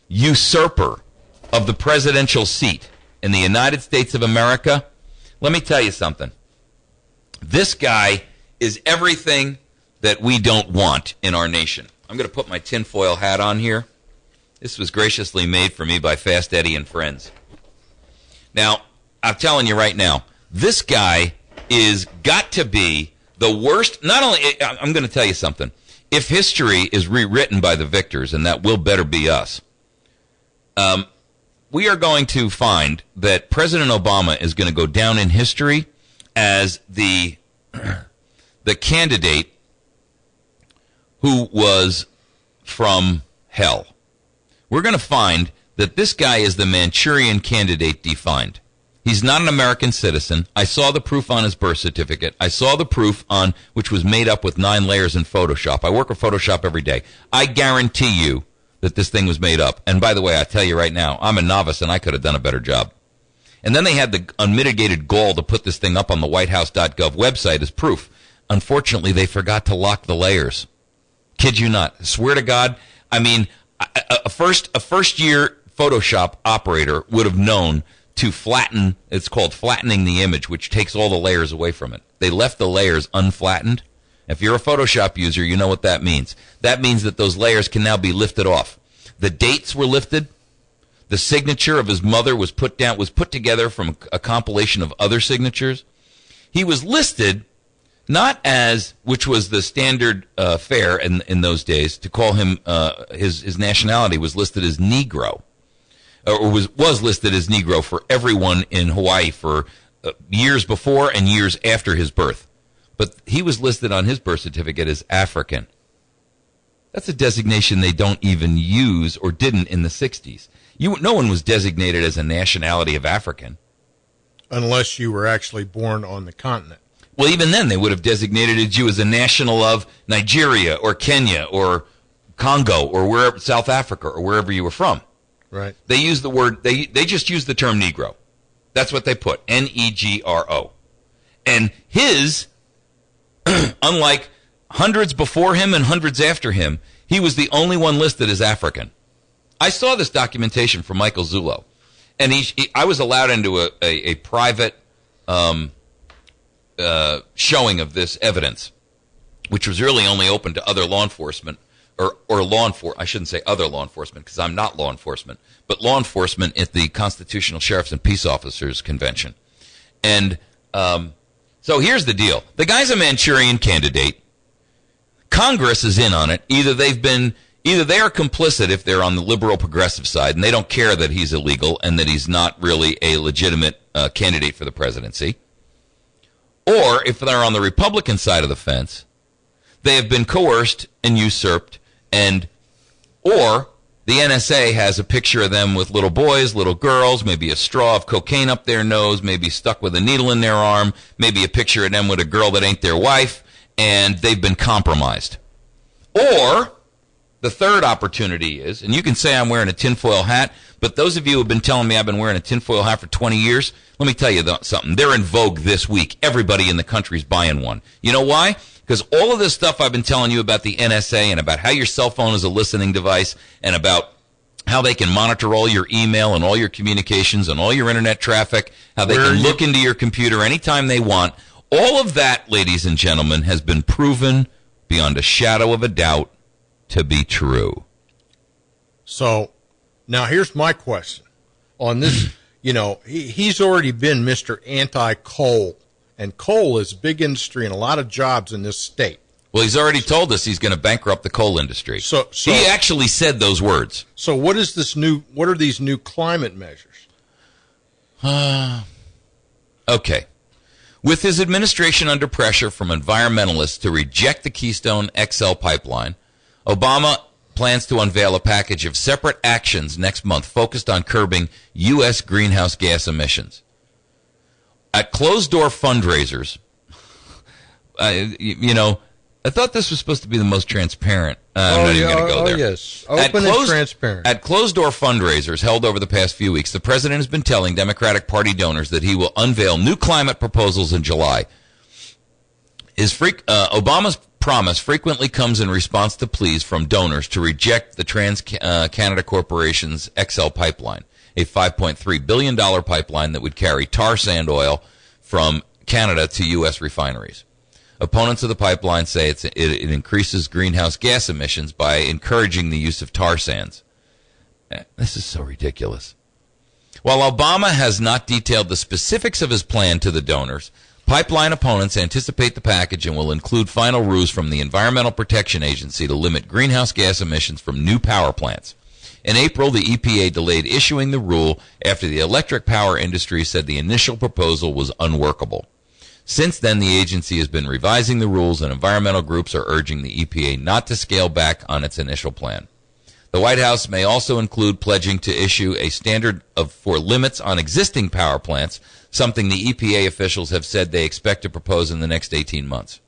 usurper of the presidential seat in the United States of America, let me tell you something. This guy is everything that we don't want in our nation. I'm going to put my tinfoil hat on here. This was graciously made for me by Fast Eddie and friends. Now, I'm telling you right now, this guy is got to be the worst. Not only, I'm going to tell you something. If history is rewritten by the victors, and that will better be us, we are going to find that President Obama is going to go down in history as the candidate who was from hell. We're going to find that this guy is the Manchurian candidate defined. He's not an American citizen. I saw the proof on his birth certificate. I saw the proof on which was made up with 9 layers in Photoshop. I work with Photoshop every day. I guarantee you that this thing was made up. And by the way, I tell you right now, I'm a novice and I could have done a better job. And then they had the unmitigated gall to put this thing up on the whitehouse.gov website as proof. Unfortunately, they forgot to lock the layers. Kid you not. Swear to God. I mean, a first-year Photoshop operator would have known to flatten. It's called flattening the image, which takes all the layers away from it. They left the layers unflattened. If you're a Photoshop user, you know what that means. That means that those layers can now be lifted off. The dates were lifted. The signature of his mother was put together from a compilation of other signatures. He was listed not as, which was the standard fare in those days, to call him, his nationality was listed as Negro, or was listed as Negro for everyone in Hawaii for years before and years after his birth. But he was listed on his birth certificate as African. That's a designation they don't even use or didn't in the 60s. No one was designated as a nationality of African. Unless you were actually born on the continent. Well, even then, they would have designated you as a national of Nigeria or Kenya or Congo or wherever, South Africa or wherever you were from. Right. They use the word, they just use the term Negro. That's what they put, Negro. And his, unlike hundreds before him and hundreds after him, he was the only one listed as African. I saw this documentation from Michael Zullo, and I was allowed into a private showing of this evidence, which was really only open to other law enforcement, or I shouldn't say other law enforcement, because I'm not law enforcement, but law enforcement at the Constitutional Sheriffs and Peace Officers Convention. And so here's the deal. The guy's a Manchurian candidate. Congress is in on it. Either they are complicit if they're on the liberal progressive side, and they don't care that he's illegal and that he's not really a legitimate candidate for the presidency. Or if they're on the Republican side of the fence, they have been coerced and usurped, or the NSA has a picture of them with little boys, little girls, maybe a straw of cocaine up their nose, maybe stuck with a needle in their arm, maybe a picture of them with a girl that ain't their wife, and they've been compromised. Or the third opportunity is, and you can say I'm wearing a tinfoil hat, but those of you who have been telling me I've been wearing a tinfoil hat for 20 years, let me tell you something. They're in vogue this week. Everybody in the country's buying one. You know why? Because all of this stuff I've been telling you about the NSA and about how your cell phone is a listening device and about how they can monitor all your email and all your communications and all your internet traffic, how they can look into your computer anytime they want, all of that, ladies and gentlemen, has been proven beyond a shadow of a doubt to be true. So now here's my question. On this, he's already been Mr. Anti-Coal, and coal is a big industry and a lot of jobs in this state. Well, he's already told us he's going to bankrupt the coal industry. So he actually said those words. So what are these new climate measures? Okay. With his administration under pressure from environmentalists to reject the Keystone XL pipeline, Obama plans to unveil a package of separate actions next month focused on curbing U.S. greenhouse gas emissions. At closed-door fundraisers, I thought this was supposed to be the most transparent. I'm not even going to go there. Yes. Open and transparent. At closed-door fundraisers held over the past few weeks, the president has been telling Democratic Party donors that he will unveil new climate proposals in July. Obama's promise frequently comes in response to pleas from donors to reject the Trans-Canada Corporation's XL pipeline, a $5.3 billion pipeline that would carry tar sand oil from Canada to U.S. refineries. Opponents of the pipeline say it increases greenhouse gas emissions by encouraging the use of tar sands. This is so ridiculous. While Obama has not detailed the specifics of his plan to the donors, pipeline opponents anticipate the package and will include final rules from the Environmental Protection Agency to limit greenhouse gas emissions from new power plants. In April, the EPA delayed issuing the rule after the electric power industry said the initial proposal was unworkable. Since then, the agency has been revising the rules, and environmental groups are urging the EPA not to scale back on its initial plan. The White House may also include pledging to issue a standard for limits on existing power plants, something the EPA officials have said they expect to propose in the next 18 months.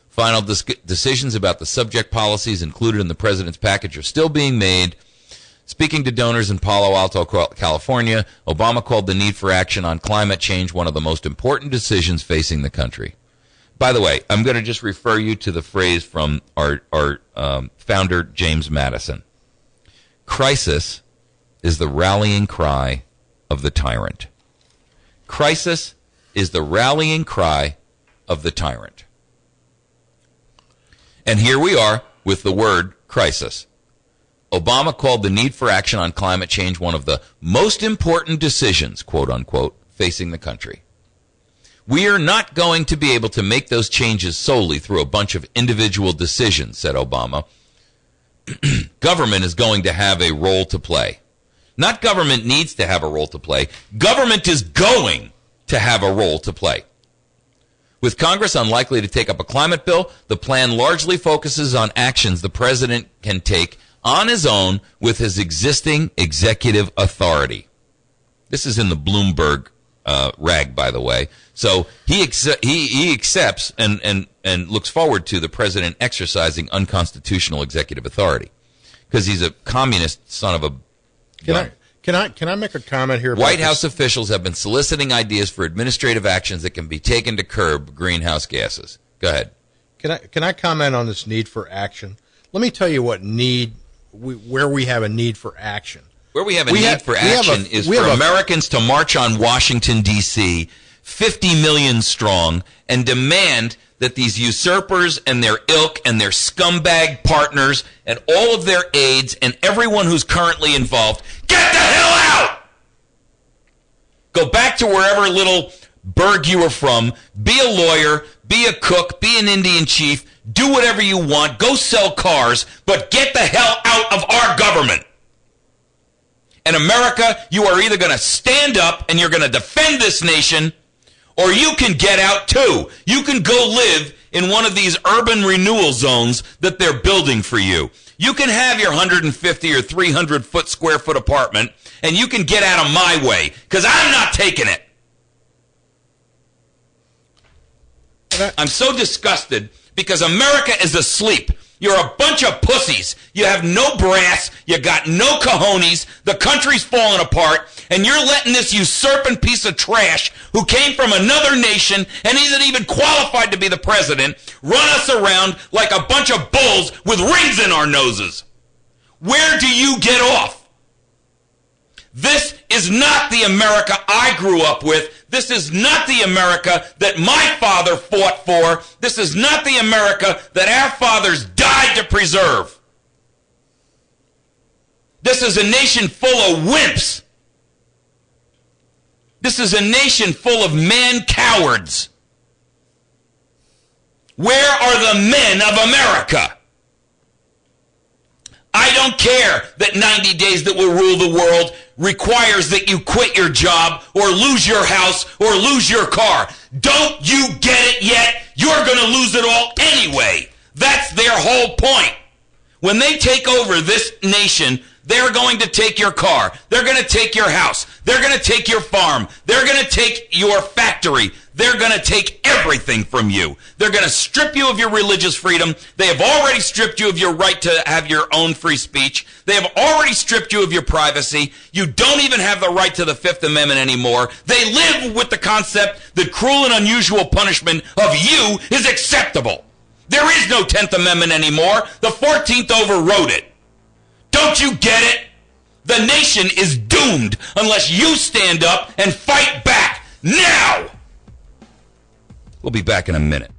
Final decisions about the subject policies included in the president's package are still being made. Speaking to donors in Palo Alto, California, Obama called the need for action on climate change one of the most important decisions facing the country. By the way, I'm going to just refer you to the phrase from our founder, James Madison. Crisis is the rallying cry of the tyrant. Crisis is the rallying cry of the tyrant. And here we are with the word crisis. Obama called the need for action on climate change one of the most important decisions, quote unquote, facing the country. We are not going to be able to make those changes solely through a bunch of individual decisions, said Obama. Government is going to have a role to play. Not government needs to have a role to play. Government is going to have a role to play. With Congress unlikely to take up a climate bill, the plan largely focuses on actions the president can take on his own with his existing executive authority. This is in the Bloomberg rag, by the way. So he accepts and looks forward to the president exercising unconstitutional executive authority because he's a communist son of a gun. Can I make a comment here? White House officials have been soliciting ideas for administrative actions that can be taken to curb greenhouse gases. Go ahead. Can I comment on this need for action? Let me tell you what where we have a need for action. Where we have a need for action is for Americans to march on Washington, D.C., 50 million strong, and demand that these usurpers and their ilk and their scumbag partners and all of their aides and everyone who's currently involved, get the hell out! Go back to wherever little burg you were from, be a lawyer, be a cook, be an Indian chief, do whatever you want, go sell cars, but get the hell out of our government. In America, you are either going to stand up and you're going to defend this nation, or you can get out too. You can go live in one of these urban renewal zones that they're building for you. You can have your 150 or 300 square foot apartment, and you can get out of my way, because I'm not taking it. I'm so disgusted because America is asleep. You're a bunch of pussies. You have no brass. You got no cojones. The country's falling apart, and you're letting this usurping piece of trash who came from another nation and isn't even qualified to be the president run us around like a bunch of bulls with rings in our noses. Where do you get off? This is not the America I grew up with. This is not the America that my father fought for. This is not the America that our fathers died to preserve. This is a nation full of wimps. This is a nation full of man-cowards. Where are the men of America? I don't care that 90 days that will rule the world requires that you quit your job or lose your house or lose your car. Don't you get it yet? You're going to lose it all anyway. That's their whole point. When they take over this nation, they're going to take your car. They're going to take your house. They're going to take your farm. They're going to take your factory. They're going to take everything from you. They're going to strip you of your religious freedom. They have already stripped you of your right to have your own free speech. They have already stripped you of your privacy. You don't even have the right to the Fifth Amendment anymore. They live with the concept that cruel and unusual punishment of you is acceptable. There is no 10th Amendment anymore. The 14th overrode it. Don't you get it? The nation is doomed unless you stand up and fight back now. We'll be back in a minute.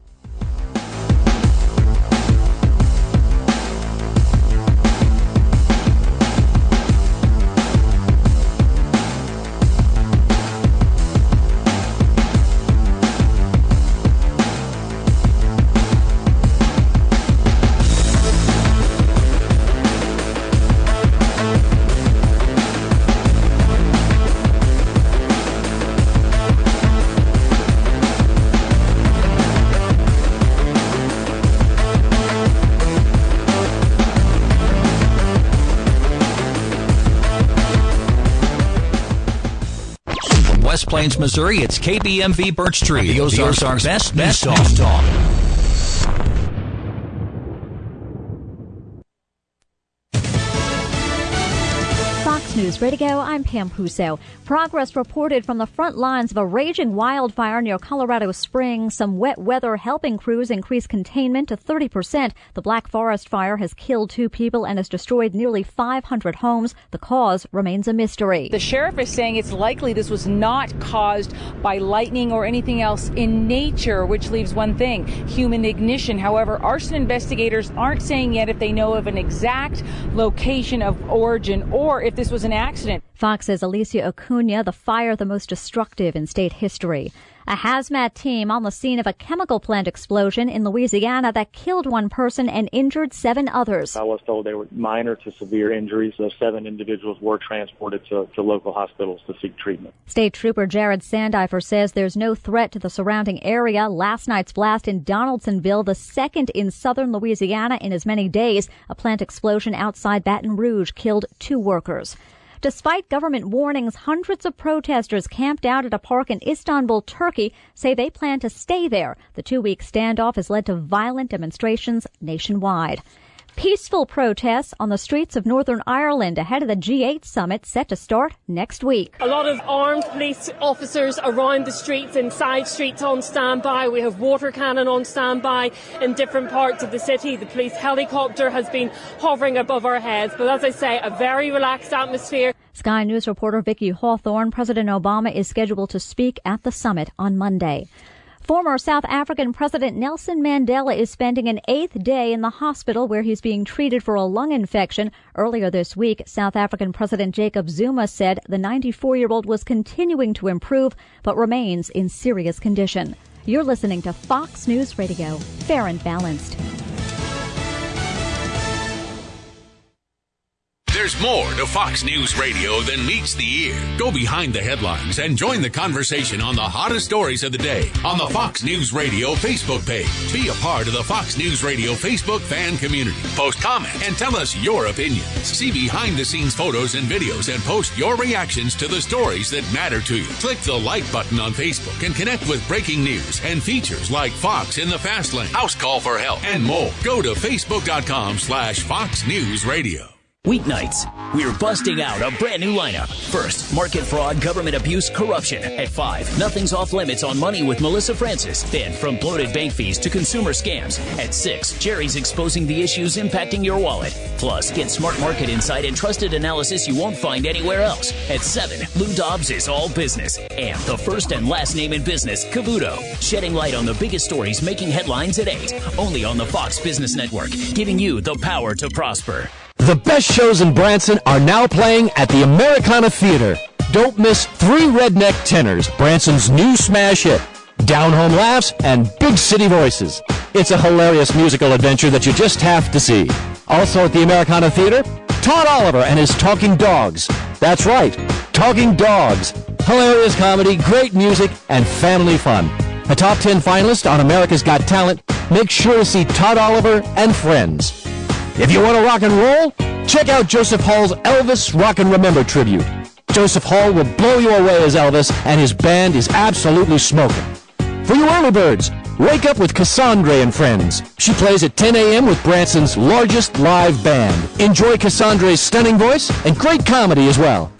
West Plains, Missouri, it's KBMV Birch Tree, the Ozarks' best news talk. Fox News Radio, I'm Pam Puso. Progress reported from the front lines of a raging wildfire near Colorado Springs. Some wet weather helping crews increase containment to 30%. The Black Forest fire has killed 2 people and has destroyed nearly 500 homes. The cause remains a mystery. The sheriff is saying it's likely this was not caused by lightning or anything else in nature, which leaves one thing, human ignition. However, arson investigators aren't saying yet if they know of an exact location of origin or if this was an accident. Fox's Alicia Acuna, the fire the most destructive in state history. A hazmat team on the scene of a chemical plant explosion in Louisiana that killed 1 person and injured 7 others. I was told they were minor to severe injuries. Those 7 individuals were transported to local hospitals to seek treatment. State Trooper Jared Sandifer says there's no threat to the surrounding area. Last night's blast in Donaldsonville, the second in southern Louisiana in as many days. A plant explosion outside Baton Rouge killed 2 workers. Despite government warnings, hundreds of protesters camped out at a park in Istanbul, Turkey, say they plan to stay there. The 2-week standoff has led to violent demonstrations nationwide. Peaceful protests on the streets of Northern Ireland ahead of the G8 summit set to start next week. A lot of armed police officers around the streets and side streets on standby. We have water cannon on standby in different parts of the city. The police helicopter has been hovering above our heads. But as I say, a very relaxed atmosphere. Sky News reporter Vicky Hawthorne. President Obama is scheduled to speak at the summit on Monday. Former South African President Nelson Mandela is spending an 8th day in the hospital where he's being treated for a lung infection. Earlier this week, South African President Jacob Zuma said the 94-year-old was continuing to improve but remains in serious condition. You're listening to Fox News Radio, fair and balanced. There's more to Fox News Radio than meets the ear. Go behind the headlines and join the conversation on the hottest stories of the day on the Fox News Radio Facebook page. Be a part of the Fox News Radio Facebook fan community. Post comments and tell us your opinions. See behind-the-scenes photos and videos and post your reactions to the stories that matter to you. Click the like button on Facebook and connect with breaking news and features like Fox in the Fast Lane, House Call for Help, and more. Go to Facebook.com/Fox News Radio. Weeknights, we're busting out a brand new lineup. First, market fraud, government abuse, corruption. At 5, nothing's off limits on money with Melissa Francis. Then, from bloated bank fees to consumer scams. At 6, Jerry's exposing the issues impacting your wallet. Plus, get smart market insight and trusted analysis you won't find anywhere else. At 7, Lou Dobbs is all business. And the first and last name in business, Cavuto, shedding light on the biggest stories making headlines at 8. Only on the Fox Business Network, giving you the power to prosper. The best shows in Branson are now playing at the Americana Theater. Don't miss 3 redneck tenors, Branson's new smash hit, down-home laughs, and big city voices. It's a hilarious musical adventure that you just have to see. Also at the Americana Theater, Todd Oliver and his Talking Dogs. That's right, Talking Dogs. Hilarious comedy, great music, and family fun. A top 10 finalist on America's Got Talent. Make sure to see Todd Oliver and Friends. If you want to rock and roll, check out Joseph Hall's Elvis Rock and Remember tribute. Joseph Hall will blow you away as Elvis, and his band is absolutely smoking. For you early birds, wake up with Cassandra and Friends. She plays at 10 a.m. with Branson's largest live band. Enjoy Cassandra's stunning voice and great comedy as well.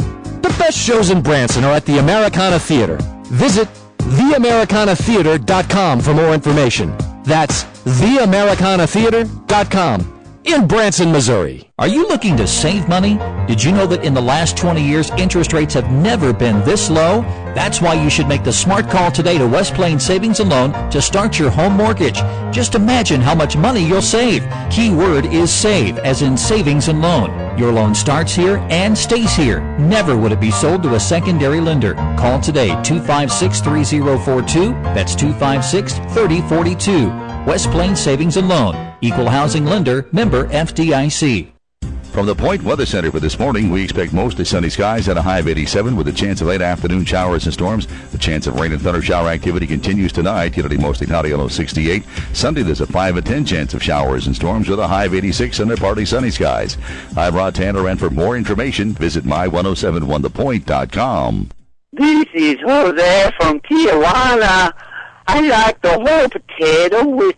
The best shows in Branson are at the Americana Theater. Visit theamericanatheater.com for more information. That's theamericanatheater.com. in Branson, Missouri. Are you looking to save money? Did you know that in the last 20 years, interest rates have never been this low? That's why you should make the smart call today to West Plains Savings and Loan to start your home mortgage. Just imagine how much money you'll save. Key word is save, as in savings and loan. Your loan starts here and stays here. Never would it be sold to a secondary lender. Call today, 256-3042. That's 256-3042. West Plains Savings and Loan. Equal housing lender, member FDIC. From the Point Weather Center for this morning, we expect mostly sunny skies at a high of 87 with a chance of late afternoon showers and storms. The chance of rain and thunder shower activity continues tonight. Humidity mostly cloudy, low 68. Sunday, there's a 5 in 10 chance of showers and storms with a high of 86 and partly sunny skies. I'm Rod Tanner, and for more information, visit my1071thepoint.com. This is Jose from Tijuana. I like the whole potato with